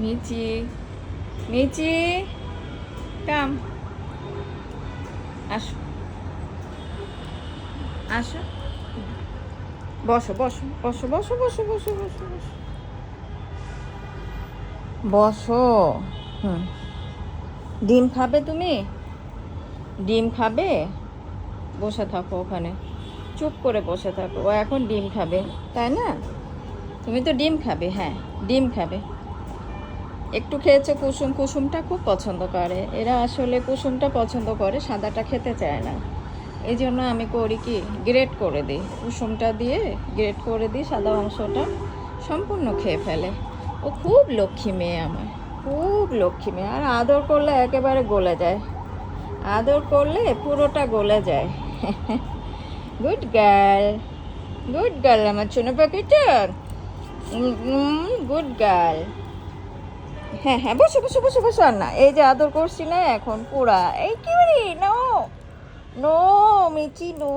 মিচি, মিচি, কাম, আসো, আসো, বসো বসো বসো বসো বসো বসো বসো বসো বসো। হুম, ডিম খাবে তুমি? ডিম খাবে? বসে থাকো ওখানে, চুপ করে বসে থাকো। ও এখন ডিম খাবে, তাই না? তুমি তো ডিম খাবে, হ্যাঁ, ডিম খাবে। একটু খেয়েছে কুসুম, কুসুমটা খুব পছন্দ করে। এরা আসলে কুসুমটা পছন্দ করে, সাদাটা খেতে চায় না। এই জন্য আমি করি কি, গ্রেট করে দিই, কুসুমটা দিয়ে গ্রেট করে দিই, সাদা অংশটা সম্পূর্ণ খেয়ে ফেলে। ও খুব লক্ষ্মী মেয়ে আমার, খুব লক্ষ্মী মেয়ে। আর আদর করলে একেবারে গলে যায়, আদর করলে পুরোটা গলে যায়। গুড গার্ল, গুড গার্ল আমার ছোনো পাখিটা, গুড গার্ল। হ্যাঁ হ্যাঁ, বসো বসো বসো বসো। আর না, এই যে আদর করছি না এখন পুরা, এই কি নো, নো মিচি, নো।